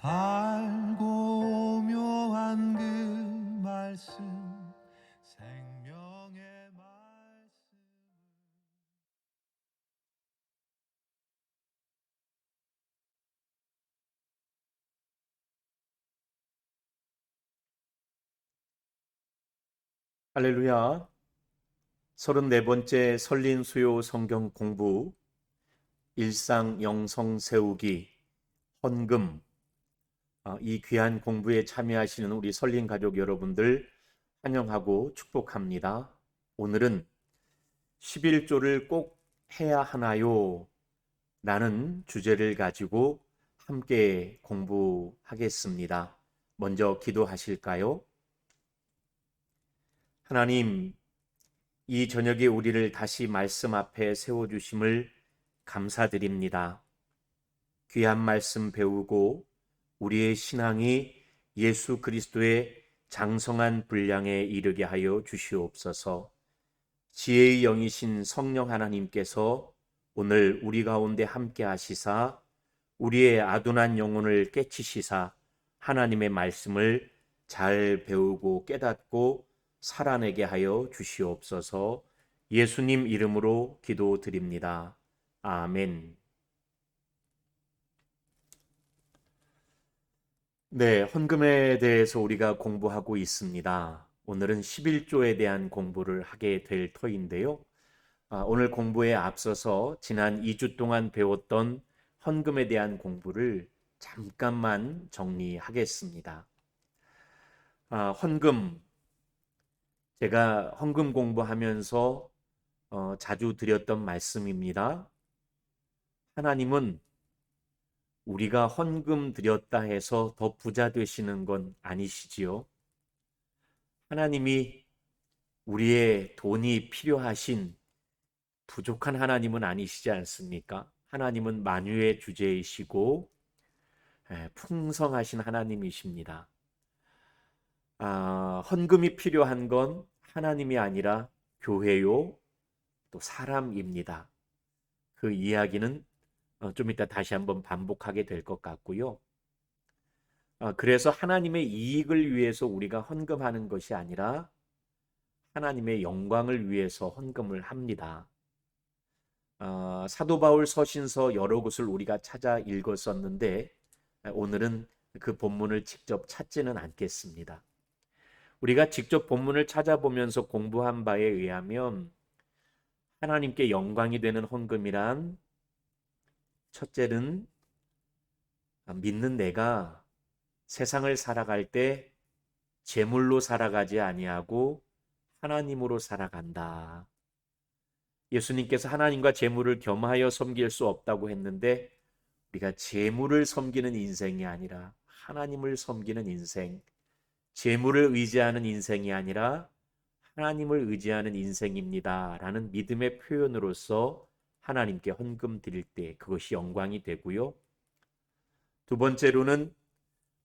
알고 묘한 그 말씀 생명의 말씀. 할렐루야. 34번째 설린 수요 성경 공부, 일상 영성 세우기, 헌금. 이 귀한 공부에 참여하시는 우리 설린 가족 여러분들 환영하고 축복합니다. 오늘은 11조를 꼭 해야 하나요? 라는 주제를 가지고 함께 공부하겠습니다. 먼저 기도하실까요? 하나님, 이 저녁에 우리를 다시 말씀 앞에 세워주심을 감사드립니다. 귀한 말씀 배우고 우리의 신앙이 예수 그리스도의 장성한 분량에 이르게 하여 주시옵소서. 지혜의 영이신 성령 하나님께서 오늘 우리 가운데 함께 하시사 우리의 아둔한 영혼을 깨치시사 하나님의 말씀을 잘 배우고 깨닫고 살아내게 하여 주시옵소서. 예수님 이름으로 기도드립니다. 아멘. 네, 헌금에 대해서 우리가 공부하고 있습니다. 오늘은 11조에 대한 공부를 하게 될 터인데요. 오늘 공부에 앞서서 지난 2주 동안 배웠던 헌금에 대한 공부를 잠깐만 정리하겠습니다. 헌금, 제가 헌금 공부하면서 자주 드렸던 말씀입니다. 하나님은 우리가 헌금 드렸다 해서 더 부자 되시는 건 아니시지요. 하나님이 우리의 돈이 필요하신 부족한 하나님은 아니시지 않습니까? 하나님은 만유의 주제이시고 풍성하신 하나님이십니다. 헌금이 필요한 건 하나님이 아니라 교회요, 또 사람입니다. 그 이야기는 좀 이따 다시 한번 반복하게 될 것 같고요. 그래서 하나님의 이익을 위해서 우리가 헌금하는 것이 아니라 하나님의 영광을 위해서 헌금을 합니다. 사도 바울 서신서 여러 곳을 우리가 찾아 읽었었는데 오늘은 그 본문을 직접 찾지는 않겠습니다. 우리가 직접 본문을 찾아보면서 공부한 바에 의하면 하나님께 영광이 되는 헌금이란 첫째는 믿는 내가 세상을 살아갈 때 재물로 살아가지 아니하고 하나님으로 살아간다. 예수님께서 하나님과 재물을 겸하여 섬길 수 없다고 했는데 우리가 재물을 섬기는 인생이 아니라 하나님을 섬기는 인생, 재물을 의지하는 인생이 아니라 하나님을 의지하는 인생입니다. 라는 믿음의 표현으로서 하나님께 헌금 드릴 때 그것이 영광이 되고요. 두 번째로는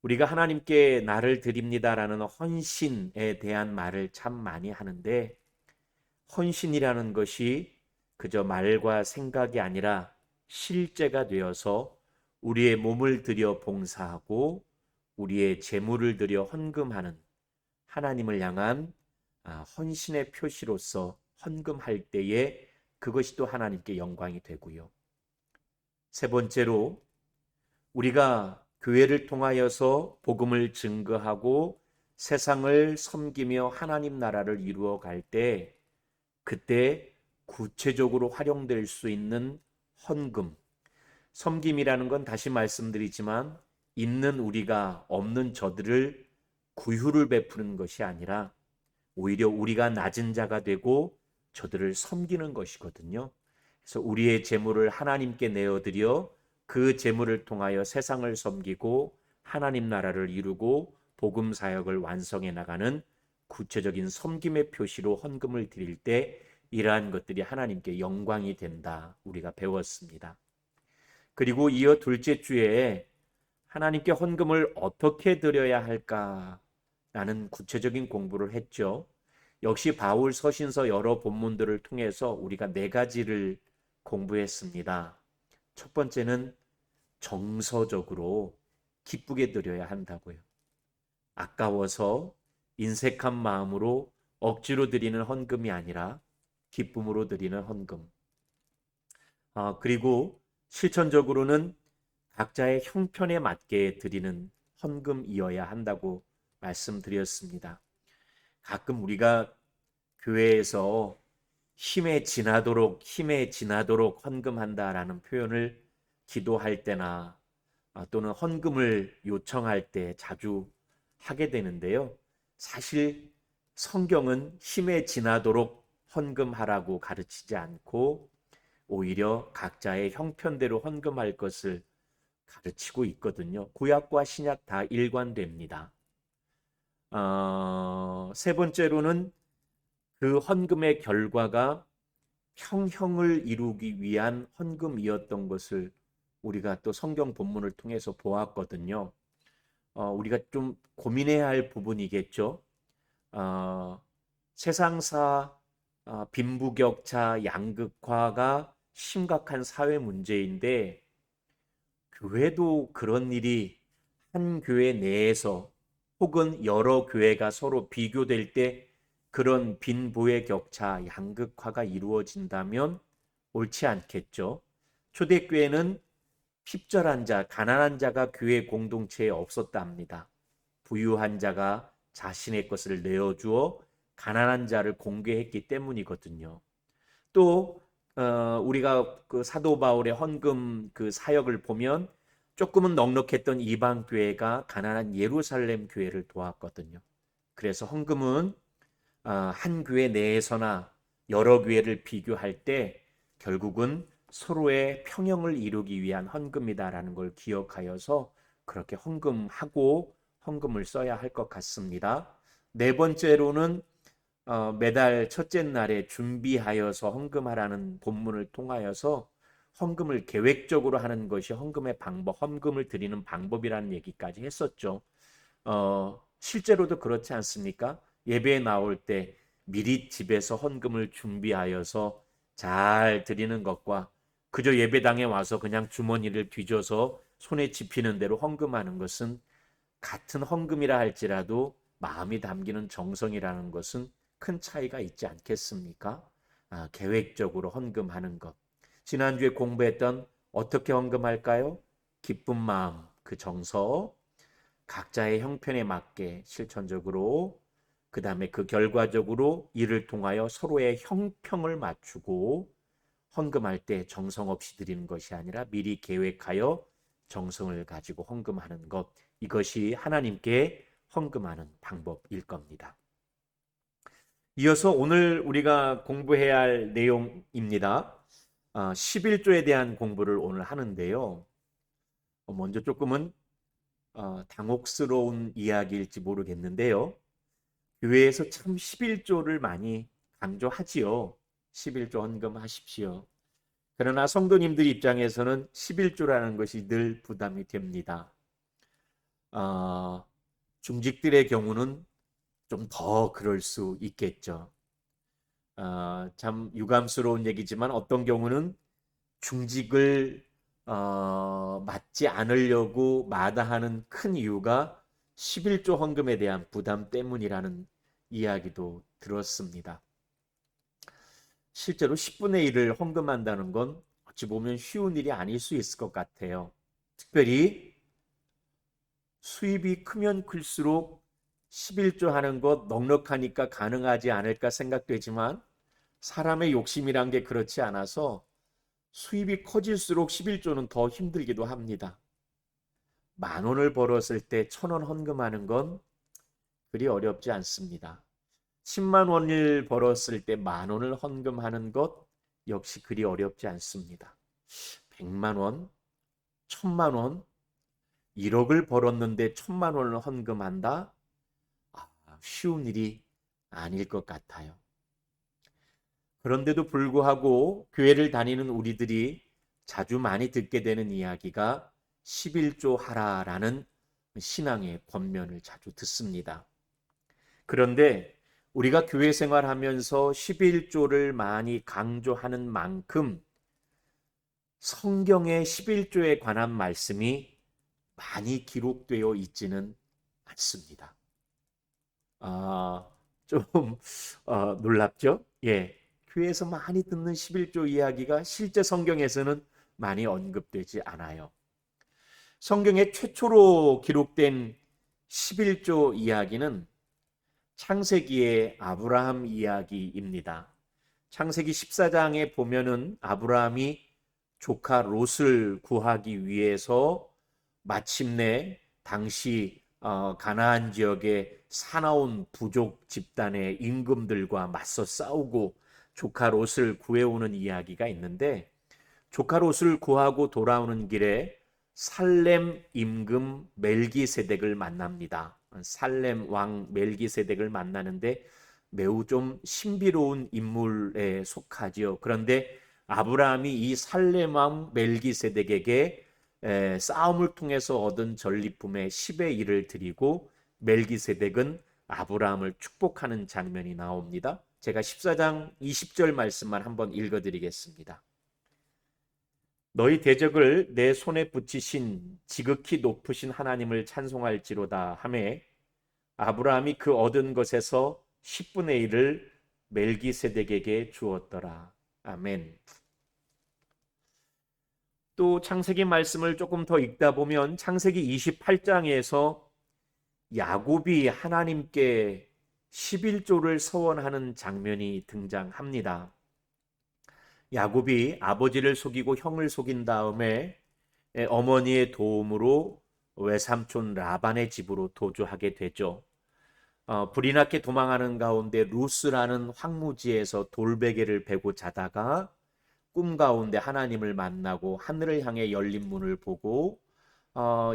우리가 하나님께 나를 드립니다라는 헌신에 대한 말을 참 많이 하는데 헌신이라는 것이 그저 말과 생각이 아니라 실제가 되어서 우리의 몸을 들여 봉사하고 우리의 재물을 들여 헌금하는 하나님을 향한 헌신의 표시로서 헌금할 때에 그것이 또 하나님께 영광이 되고요. 세 번째로 우리가 교회를 통하여서 복음을 증거하고 세상을 섬기며 하나님 나라를 이루어 갈 때 그때 구체적으로 활용될 수 있는 헌금, 섬김이라는 건 다시 말씀드리지만 있는 우리가 없는 저들을 구휼을 베푸는 것이 아니라 오히려 우리가 낮은 자가 되고 저들을 섬기는 것이거든요. 그래서 우리의 재물을 하나님께 내어드려 그 재물을 통하여 세상을 섬기고 하나님 나라를 이루고 복음 사역을 완성해 나가는 구체적인 섬김의 표시로 헌금을 드릴 때 이러한 것들이 하나님께 영광이 된다. 우리가 배웠습니다. 그리고 이어 둘째 주에 하나님께 헌금을 어떻게 드려야 할까라는 구체적인 공부를 했죠. 역시 바울 서신서 여러 본문들을 통해서 우리가 네 가지를 공부했습니다. 첫 번째는 정서적으로 기쁘게 드려야 한다고요. 아까워서 인색한 마음으로 억지로 드리는 헌금이 아니라 기쁨으로 드리는 헌금. 그리고 실천적으로는 각자의 형편에 맞게 드리는 헌금이어야 한다고 말씀드렸습니다. 가끔 우리가 교회에서 힘에 지나도록 헌금한다라는 표현을 기도할 때나 또는 헌금을 요청할 때 자주 하게 되는데요. 사실 성경은 힘에 지나도록 헌금하라고 가르치지 않고 오히려 각자의 형편대로 헌금할 것을 가르치고 있거든요. 구약과 신약 다 일관됩니다. 세 번째로는 그 헌금의 결과가 평형을 이루기 위한 헌금이었던 것을 우리가 또 성경 본문을 통해서 보았거든요. 우리가 좀 고민해야 할 부분이겠죠. 세상사 빈부격차 양극화가 심각한 사회 문제인데 교회도 그런 일이 한 교회 내에서 혹은 여러 교회가 서로 비교될 때 그런 빈부의 격차, 양극화가 이루어진다면 옳지 않겠죠. 초대교회는 핍절한 자, 가난한 자가 교회 공동체에 없었답니다. 부유한 자가 자신의 것을 내어주어 가난한 자를 공개했기 때문이거든요. 또 우리가 그 사도 바울의 헌금 그 사역을 보면 조금은 넉넉했던 이방 교회가 가난한 예루살렘 교회를 도왔거든요. 그래서 헌금은 한 교회 내에서나 여러 교회를 비교할 때 결국은 서로의 평형을 이루기 위한 헌금이다라는 걸 기억하여서 그렇게 헌금하고 헌금을 써야 할 것 같습니다. 네 번째로는 매달 첫째 날에 준비하여서 헌금하라는 본문을 통하여서 헌금을 계획적으로 하는 것이 헌금의 방법, 헌금을 드리는 방법이라는 얘기까지 했었죠. 실제로도 그렇지 않습니까? 예배에 나올 때 미리 집에서 헌금을 준비하여서 잘 드리는 것과 그저 예배당에 와서 그냥 주머니를 뒤져서 손에 집히는 대로 헌금하는 것은 같은 헌금이라 할지라도 마음이 담기는 정성이라는 것은 큰 차이가 있지 않겠습니까? 계획적으로 헌금하는 것. 지난주에 공부했던 어떻게 헌금할까요? 기쁜 마음, 그 정서, 각자의 형편에 맞게 실천적으로, 그 다음에 그 결과적으로 이를 통하여 서로의 형평을 맞추고 헌금할 때 정성 없이 드리는 것이 아니라 미리 계획하여 정성을 가지고 헌금하는 것. 이것이 하나님께 헌금하는 방법일 겁니다. 이어서 오늘 우리가 공부해야 할 내용입니다. 11조에 대한 공부를 오늘 하는데요. 먼저 조금은 당혹스러운 이야기일지 모르겠는데요. 교회에서 참 11조를 많이 강조하지요. 11조 헌금하십시오. 그러나 성도님들 입장에서는 11조라는 것이 늘 부담이 됩니다. 중직들의 경우는 좀 더 그럴 수 있겠죠. 참 유감스러운 얘기지만 어떤 경우는 중직을 맡지 않으려고 마다하는 큰 이유가 11조 헌금에 대한 부담 때문이라는 이야기도 들었습니다. 실제로 10분의 1을 헌금한다는 건 어찌 보면 쉬운 일이 아닐 수 있을 것 같아요. 특별히 수입이 크면 클수록 11조 하는 것 넉넉하니까 가능하지 않을까 생각되지만 사람의 욕심이란 게 그렇지 않아서 수입이 커질수록 11조는 더 힘들기도 합니다. 10,000원을 벌었을 때 1,000원 헌금하는 건 그리 어렵지 않습니다. 10만 원을 벌었을 때 10,000원을 헌금하는 것 역시 그리 어렵지 않습니다. 100만 원, 1,000만 원, 1억을 벌었는데 1,000만 원을 헌금한다? 쉬운 일이 아닐 것 같아요. 그런데도 불구하고 교회를 다니는 우리들이 자주 많이 듣게 되는 이야기가 11조 하라라는 신앙의 권면을 자주 듣습니다. 그런데 우리가 교회 생활하면서 11조를 많이 강조하는 만큼 성경의 11조에 관한 말씀이 많이 기록되어 있지는 않습니다. 아, 좀 놀랍죠? 예. 교회에서 많이 듣는 11조 이야기가 실제 성경에서는 많이 언급되지 않아요. 성경에 최초로 기록된 11조 이야기는 창세기의 아브라함 이야기입니다. 창세기 14장에 보면은 아브라함이 조카 롯을 구하기 위해서 마침내 당시 가나안 지역의 사나운 부족 집단의 임금들과 맞서 싸우고 조카 롯을 구해오는 이야기가 있는데, 조카 롯을 구하고 돌아오는 길에 살렘 임금 멜기세덱을 만납니다. 살렘 왕 멜기세덱을 만나는데 매우 좀 신비로운 인물에 속하지요. 그런데 아브라함이 이 살렘 왕 멜기세덱에게 싸움을 통해서 얻은 전리품의 10의 1을 드리고 멜기세덱은 아브라함을 축복하는 장면이 나옵니다. 제가 14장 20절 말씀만 한번 읽어드리겠습니다. 너희 대적을 내 손에 붙이신 지극히 높으신 하나님을 찬송할지로다 하매 아브라함이 그 얻은 것에서 10분의 1을 멜기세덱에게 주었더라. 아멘. 또 창세기 말씀을 조금 더 읽다 보면 창세기 28장에서 야곱이 하나님께 11조를 서원하는 장면이 등장합니다. 야곱이 아버지를 속이고 형을 속인 다음에 어머니의 도움으로 외삼촌 라반의 집으로 도주하게 되죠. 불이 났게 도망하는 가운데 루스라는 황무지에서 돌베개를 베고 자다가 꿈 가운데 하나님을 만나고 하늘을 향해 열린 문을 보고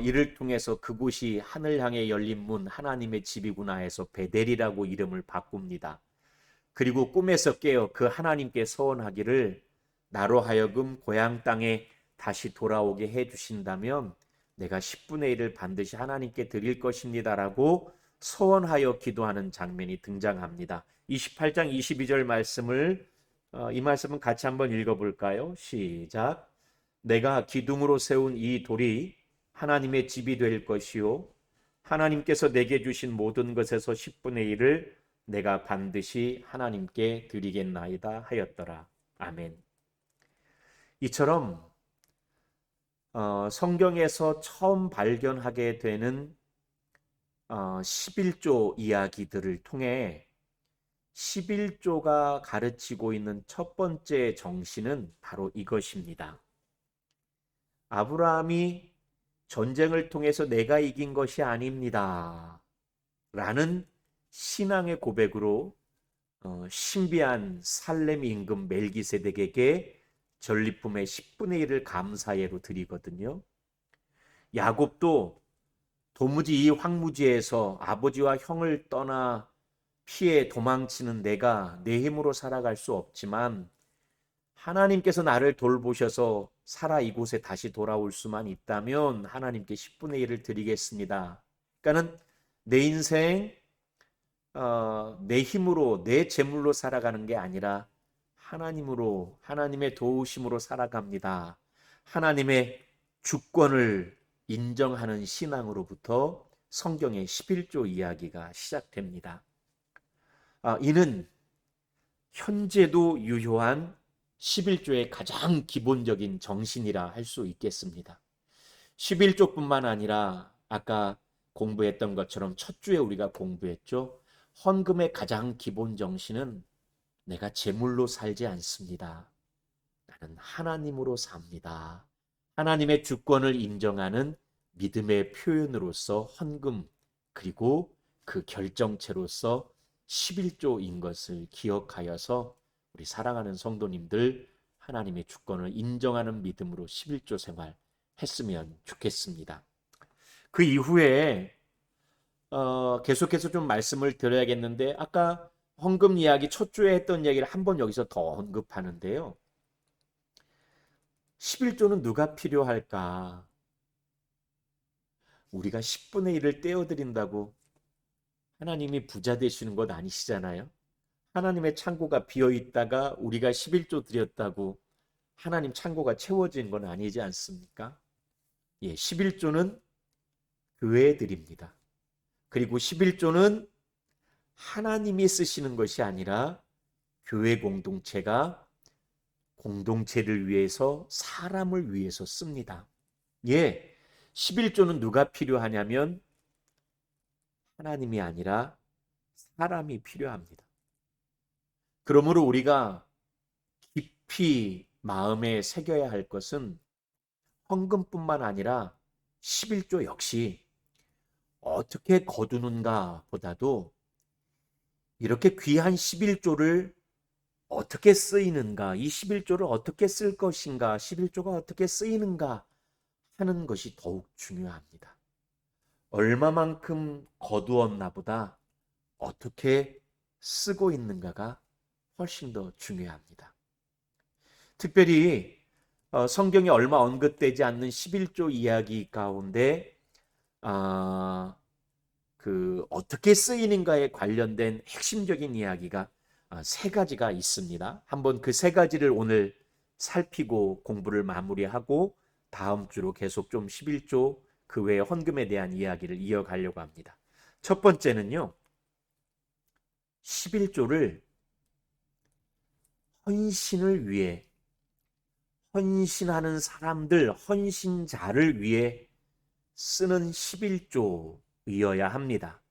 이를 통해서 그곳이 하늘 향해 열린 문 하나님의 집이구나 해서 베델이라고 이름을 바꿉니다. 그리고 꿈에서 깨어 그 하나님께 서원하기를 나로 하여금 고향 땅에 다시 돌아오게 해주신다면 내가 10분의 1을 반드시 하나님께 드릴 것입니다라고 서원하여 기도하는 장면이 등장합니다. 28장 22절 말씀을 이 말씀은 같이 한번 읽어볼까요? 시작. 내가 기둥으로 세운 이 돌이 하나님의 집이 될 것이요 하나님께서 내게 주신 모든 것에서 10분의 1을 내가 반드시 하나님께 드리겠나이다 하였더라. 아멘. 이처럼 성경에서 처음 발견하게 되는 11조 이야기들을 통해 11조가 가르치고 있는 첫 번째 정신은 바로 이것입니다. 아브라함이 전쟁을 통해서 내가 이긴 것이 아닙니다 라는 신앙의 고백으로 신비한 살렘 임금 멜기세덱에게 전리품의 10분의 1을 감사예로 드리거든요. 야곱도 도무지 이 황무지에서 아버지와 형을 떠나 피해 도망치는 내가 내 힘으로 살아갈 수 없지만 하나님께서 나를 돌보셔서 살아 이곳에 다시 돌아올 수만 있다면 하나님께 10분의 1을 드리겠습니다. 그러니까는 내 인생 내 힘으로 내 재물로 살아가는 게 아니라 하나님으로 하나님의 도우심으로 살아갑니다. 하나님의 주권을 인정하는 신앙으로부터 성경의 11조 이야기가 시작됩니다. 이는 현재도 유효한 11조의 가장 기본적인 정신이라 할 수 있겠습니다. 11조뿐만 아니라 아까 공부했던 것처럼 첫 주에 우리가 공부했죠. 헌금의 가장 기본 정신은 내가 재물로 살지 않습니다. 나는 하나님으로 삽니다. 하나님의 주권을 인정하는 믿음의 표현으로서 헌금 그리고 그 결정체로서 11조인 것을 기억하여서 우리 사랑하는 성도님들 하나님의 주권을 인정하는 믿음으로 11조 생활 했으면 좋겠습니다. 그 이후에 계속해서 좀 말씀을 드려야겠는데 아까 헌금 이야기 첫 주에 했던 얘기를 한번 여기서 더 언급하는데요. 11조는 누가 필요할까? 우리가 10분의 1을 떼어드린다고 하나님이 부자 되시는 것 아니시잖아요. 하나님의 창고가 비어있다가 우리가 11조 드렸다고 하나님 창고가 채워진 건 아니지 않습니까? 예, 11조는 교회들입니다. 그리고 11조는 하나님이 쓰시는 것이 아니라 교회 공동체가 공동체를 위해서 사람을 위해서 씁니다. 예, 11조는 누가 필요하냐면 하나님이 아니라 사람이 필요합니다. 그러므로 우리가 깊이 마음에 새겨야 할 것은 헌금뿐만 아니라 11조 역시 어떻게 거두는가 보다도 이렇게 귀한 11조를 어떻게 쓰이는가, 이 11조를 어떻게 쓸 것인가, 11조가 어떻게 쓰이는가 하는 것이 더욱 중요합니다. 얼마만큼 거두었나 보다 어떻게 쓰고 있는가가 훨씬 더 중요합니다. 특별히 성경에 얼마 언급되지 않는 11조 이야기 가운데 어떻게 쓰이는가에 관련된 핵심적인 이야기가 세 가지가 있습니다. 한번 그 세 가지를 오늘 살피고 공부를 마무리하고 다음 주로 계속 좀 11조 그 외의 헌금에 대한 이야기를 이어가려고 합니다. 첫 번째는요, 11조를 헌신을 위해, 헌신하는 사람들, 헌신자를 위해 쓰는 11조이어야 합니다.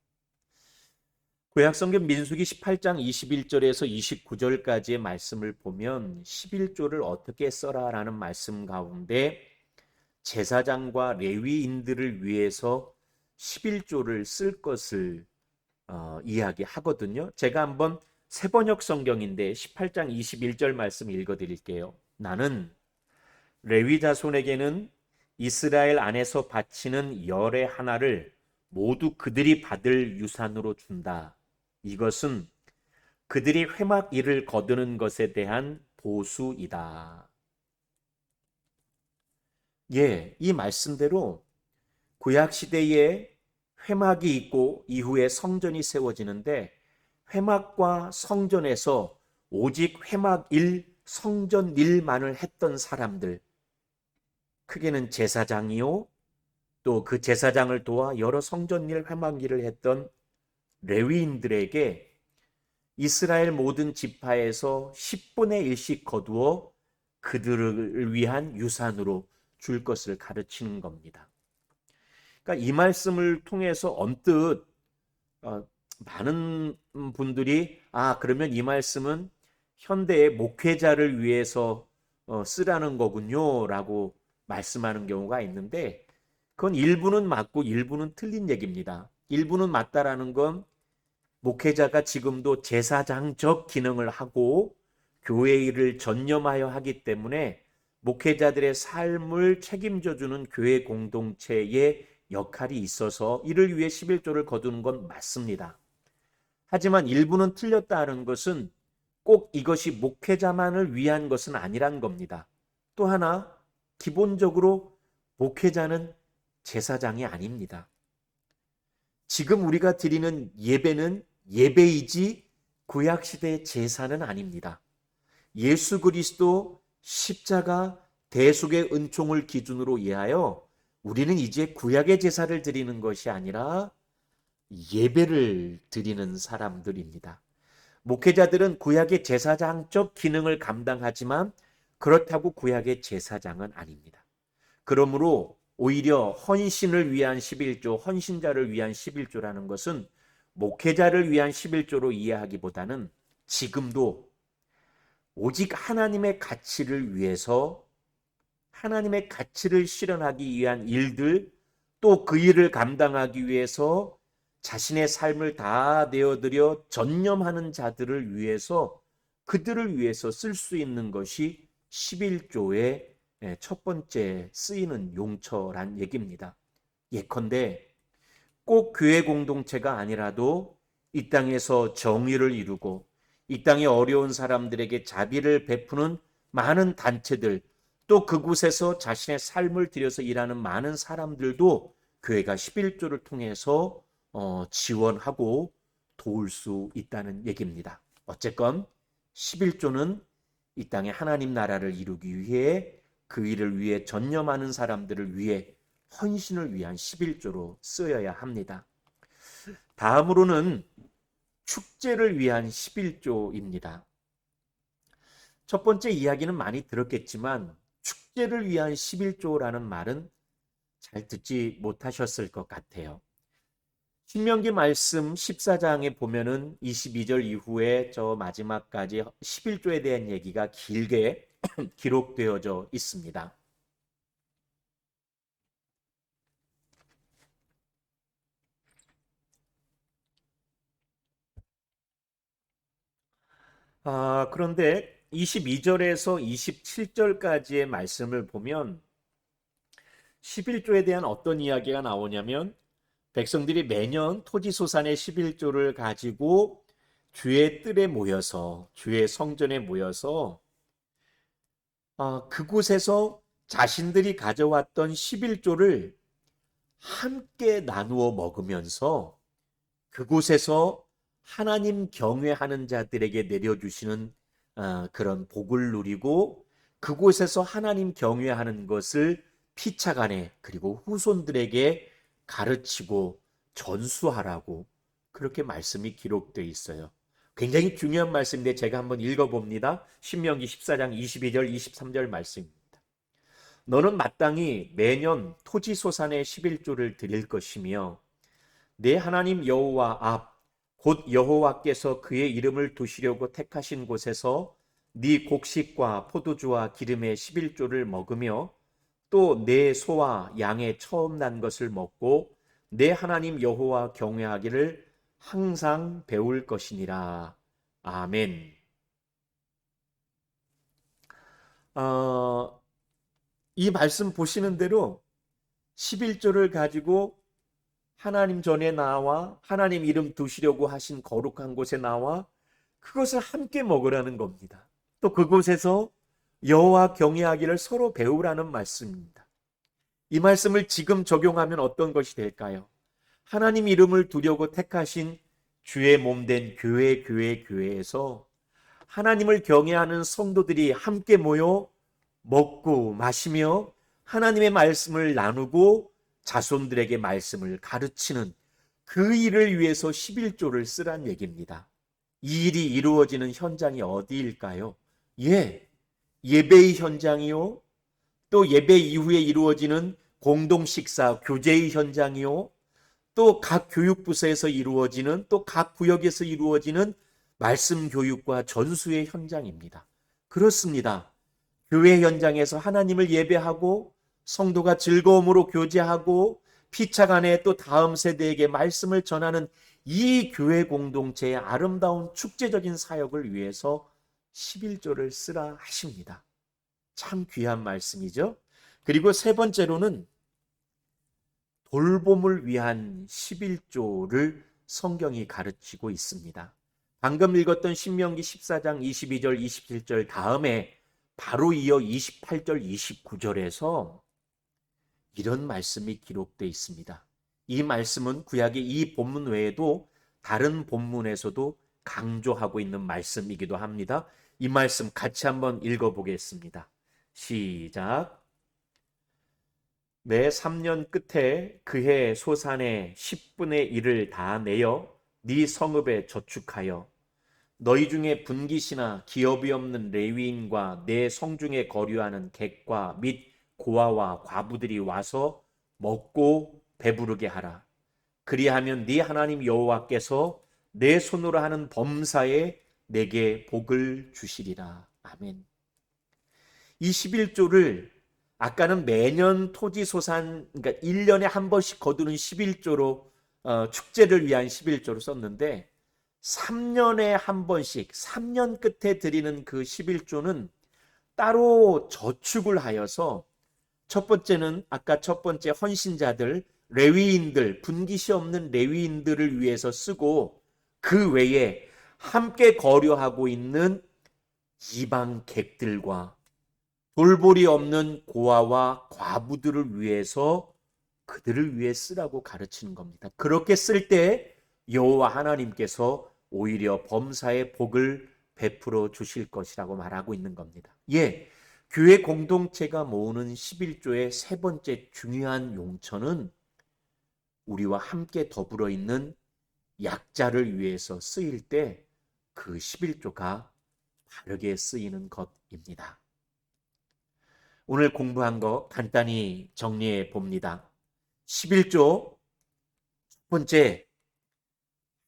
구약성경 민수기 18장 21절에서 29절까지의 말씀을 보면 11조를 어떻게 써라라는 말씀 가운데 제사장과 레위인들을 위해서 11조를 쓸 것을 이야기하거든요. 제가 한번 새번역 성경인데 18장 21절 말씀 읽어드릴게요. 나는 레위 자손에게는 이스라엘 안에서 바치는 열의 하나를 모두 그들이 받을 유산으로 준다. 이것은 그들이 회막 일을 거두는 것에 대한 보수이다. 예, 이 말씀대로 구약 시대에 회막이 있고 이후에 성전이 세워지는데 회막과 성전에서 오직 회막 일, 성전 일만을 했던 사람들, 크게는 제사장이요, 또 그 제사장을 도와 여러 성전 일, 회막 일을 했던 레위인들에게 이스라엘 모든 지파에서 10분의 1씩 거두어 그들을 위한 유산으로 줄 것을 가르치는 겁니다. 그러니까 이 말씀을 통해서 언뜻 많은 분들이 그러면 이 말씀은 현대의 목회자를 위해서 쓰라는 거군요 라고 말씀하는 경우가 있는데 그건 일부는 맞고 일부는 틀린 얘기입니다. 일부는 맞다라는 건 목회자가 지금도 제사장적 기능을 하고 교회 일을 전념하여 하기 때문에 목회자들의 삶을 책임져주는 교회 공동체의 역할이 있어서 이를 위해 11조를 거두는 건 맞습니다. 하지만 일부는 틀렸다는 것은 꼭 이것이 목회자만을 위한 것은 아니란 겁니다. 또 하나, 기본적으로 목회자는 제사장이 아닙니다. 지금 우리가 드리는 예배는 예배이지 구약시대의 제사는 아닙니다. 예수 그리스도 십자가 대속의 은총을 기준으로 이해하여 우리는 이제 구약의 제사를 드리는 것이 아니라 예배를 드리는 사람들입니다. 목회자들은 구약의 제사장적 기능을 감당하지만 그렇다고 구약의 제사장은 아닙니다. 그러므로 오히려 헌신을 위한 11조, 헌신자를 위한 11조라는 것은 목회자를 위한 11조로 이해하기보다는 지금도 오직 하나님의 가치를 위해서 하나님의 가치를 실현하기 위한 일들, 또 그 일을 감당하기 위해서 자신의 삶을 다 내어드려 전념하는 자들을 위해서 그들을 위해서 쓸 수 있는 것이 11조의 첫 번째 쓰이는 용처란 얘기입니다. 예컨대 꼭 교회 공동체가 아니라도 이 땅에서 정의를 이루고 이 땅에 어려운 사람들에게 자비를 베푸는 많은 단체들, 또 그곳에서 자신의 삶을 들여서 일하는 많은 사람들도 교회가 11조를 통해서 지원하고 도울 수 있다는 얘기입니다. 어쨌건 11조는 이 땅에 하나님 나라를 이루기 위해 그 일을 위해 전념하는 사람들을 위해 헌신을 위한 11조로 쓰여야 합니다. 다음으로는 축제를 위한 11조입니다. 첫 번째 이야기는 많이 들었겠지만 축제를 위한 11조라는 말은 잘 듣지 못하셨을 것 같아요. 신명기 말씀 14장에 보면은 22절 이후에 저 마지막까지 11조에 대한 얘기가 길게 기록되어져 있습니다. 그런데 22절에서 27절까지의 말씀을 보면 11조에 대한 어떤 이야기가 나오냐면 백성들이 매년 토지소산의 11조를 가지고 주의 뜰에 모여서 주의 성전에 모여서 그곳에서 자신들이 가져왔던 11조를 함께 나누어 먹으면서 그곳에서 하나님 경외하는 자들에게 내려주시는 그런 복을 누리고 그곳에서 하나님 경외하는 것을 피차간에 그리고 후손들에게 가르치고 전수하라고 그렇게 말씀이 기록되어 있어요. 굉장히 중요한 말씀인데 제가 한번 읽어봅니다. 신명기 14장 22절 23절 말씀입니다. 너는 마땅히 매년 토지소산의 11조를 드릴 것이며 내 하나님 여호와 앞 곧 여호와께서 그의 이름을 두시려고 택하신 곳에서 네 곡식과 포도주와 기름의 11조를 먹으며 또 내 소와 양의 처음 난 것을 먹고 내 하나님 여호와 경외하기를 항상 배울 것이니라. 아멘. 이 말씀 보시는 대로 11조를 가지고 하나님 전에 나와 하나님 이름 두시려고 하신 거룩한 곳에 나와 그것을 함께 먹으라는 겁니다. 또 그곳에서 여호와 경외하기를 서로 배우라는 말씀입니다. 이 말씀을 지금 적용하면 어떤 것이 될까요? 하나님 이름을 두려고 택하신 주의 몸된 교회에서 하나님을 경외하는 성도들이 함께 모여 먹고 마시며 하나님의 말씀을 나누고 자손들에게 말씀을 가르치는 그 일을 위해서 11조를 쓰란 얘기입니다. 이 일이 이루어지는 현장이 어디일까요? 예배의 현장이요. 또 예배 이후에 이루어지는 공동 식사 교제의 현장이요. 또 각 교육부서에서 이루어지는 또 각 구역에서 이루어지는 말씀 교육과 전수의 현장입니다. 그렇습니다. 교회 현장에서 하나님을 예배하고 성도가 즐거움으로 교제하고 피차간에 또 다음 세대에게 말씀을 전하는 이 교회 공동체의 아름다운 축제적인 사역을 위해서 11조를 쓰라 하십니다. 참 귀한 말씀이죠. 그리고 세 번째로는 돌봄을 위한 11조를 성경이 가르치고 있습니다. 방금 읽었던 신명기 14장 22절 27절 다음에 바로 이어 28절 29절에서 이런 말씀이 기록되어 있습니다. 이 말씀은 구약의 이 본문 외에도 다른 본문에서도 강조하고 있는 말씀이기도 합니다. 이 말씀 같이 한번 읽어보겠습니다. 시작. 매 3년 끝에 그해 소산의 10분의 1을 다 내어 네 성읍에 저축하여 너희 중에 분깃이나 기업이 없는 레위인과 내 성중에 거류하는 객과 및 고아와 과부들이 와서 먹고 배부르게 하라. 그리하면 네 하나님 여호와께서 내 손으로 하는 범사에 내게 복을 주시리라. 아멘. 이 11조를 아까는 매년 토지소산, 그러니까 1년에 한 번씩 거두는 11조로 축제를 위한 11조로 썼는데 3년에 한 번씩 3년 끝에 드리는 그 11조는 따로 저축을 하여서 첫 번째는 아까 첫 번째 헌신자들, 레위인들, 분깃이 없는 레위인들을 위해서 쓰고 그 외에 함께 거류하고 있는 이방 객들과 돌볼이 없는 고아와 과부들을 위해서 그들을 위해 쓰라고 가르치는 겁니다. 그렇게 쓸 때 여호와 하나님께서 오히려 범사의 복을 베풀어 주실 것이라고 말하고 있는 겁니다. 교회 공동체가 모으는 11조의 세 번째 중요한 용처는 우리와 함께 더불어 있는 약자를 위해서 쓰일 때 그 11조가 바르게 쓰이는 것입니다. 오늘 공부한 거 간단히 정리해 봅니다. 11조 첫 번째,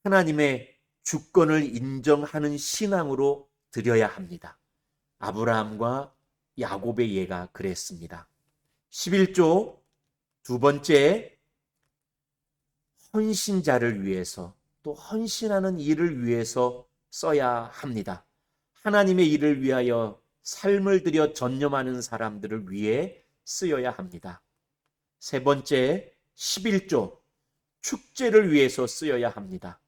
하나님의 주권을 인정하는 신앙으로 드려야 합니다. 아브라함과 야곱의 예가 그랬습니다. 11조 두 번째, 헌신자를 위해서 또 헌신하는 일을 위해서 써야 합니다. 하나님의 일을 위하여 삶을 들여 전념하는 사람들을 위해 쓰여야 합니다. 세 번째, 11조 축제를 위해서 쓰여야 합니다.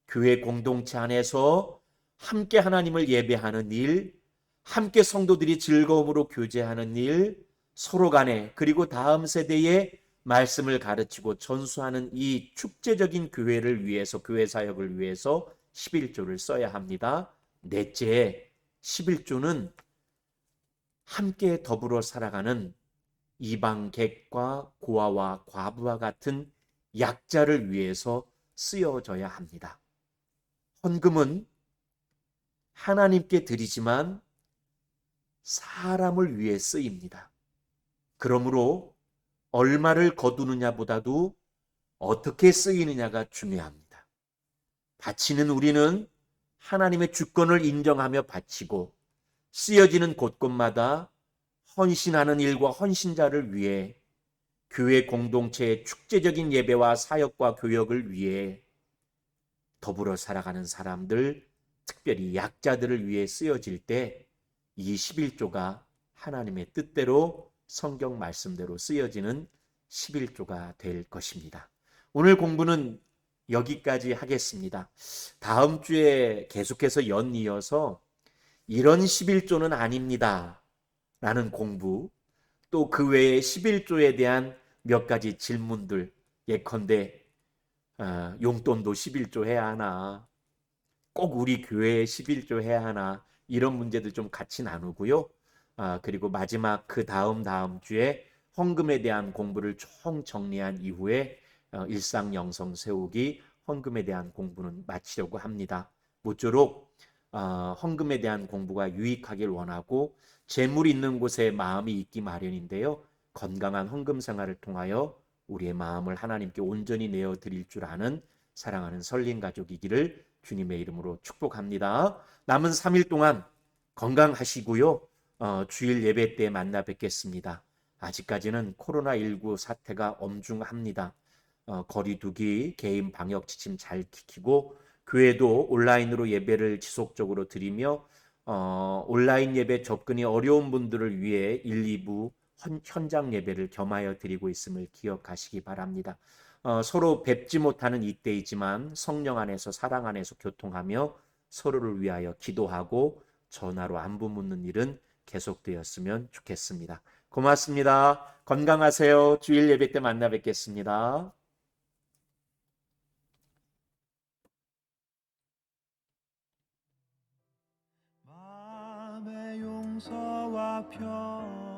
교회 공동체 안에서 함께 하나님을 예배하는 일, 함께 성도들이 즐거움으로 교제하는 일, 서로 간에 그리고 다음 세대에 말씀을 가르치고 전수하는 이 축제적인 교회를 위해서, 교회 사역을 위해서 11조를 써야 합니다. 넷째, 11조는 함께 더불어 살아가는 이방객과 고아와 과부와 같은 약자를 위해서 쓰여져야 합니다. 헌금은 하나님께 드리지만 사람을 위해 쓰입니다. 그러므로 얼마를 거두느냐보다도 어떻게 쓰이느냐가 중요합니다. 바치는 우리는 하나님의 주권을 인정하며 바치고 쓰여지는 곳곳마다 헌신하는 일과 헌신자를 위해 교회 공동체의 축제적인 예배와 사역과 교역을 위해 더불어 살아가는 사람들, 특별히 약자들을 위해 쓰여질 때 이 11조가 하나님의 뜻대로 성경 말씀대로 쓰여지는 11조가 될 것입니다. 오늘 공부는 여기까지 하겠습니다. 다음 주에 계속해서 연이어서 이런 11조는 아닙니다 라는 공부, 또 그 외에 11조에 대한 몇 가지 질문들, 예컨대 용돈도 11조 해야 하나, 꼭 우리 교회에 11조 해야 하나, 이런 문제들 좀 같이 나누고요. 그리고 마지막 그 다음 주에 헌금에 대한 공부를 총 정리한 이후에 일상 영성 세우기, 헌금에 대한 공부는 마치려고 합니다. 모쪼록 헌금에 대한 공부가 유익하길 원하고 재물 있는 곳에 마음이 있기 마련인데요. 건강한 헌금 생활을 통하여 우리의 마음을 하나님께 온전히 내어 드릴 줄 아는 사랑하는 설린 가족이기를 주님의 이름으로 축복합니다. 남은 3일 동안 건강하시고요. 주일 예배 때 만나 뵙겠습니다. 아직까지는 코로나19 사태가 엄중합니다. 거리두기, 개인 방역 지침 잘 지키고 교회도 온라인으로 예배를 지속적으로 드리며 온라인 예배 접근이 어려운 분들을 위해 1, 2부 현장 예배를 겸하여 드리고 있음을 기억하시기 바랍니다. 서로 뵙지 못하는 이때이지만 성령 안에서 사랑 안에서 교통하며 서로를 위하여 기도하고 전화로 안부 묻는 일은 계속되었으면 좋겠습니다. 고맙습니다. 건강하세요. 주일 예배 때 만나 뵙겠습니다. 마음의 용서와 평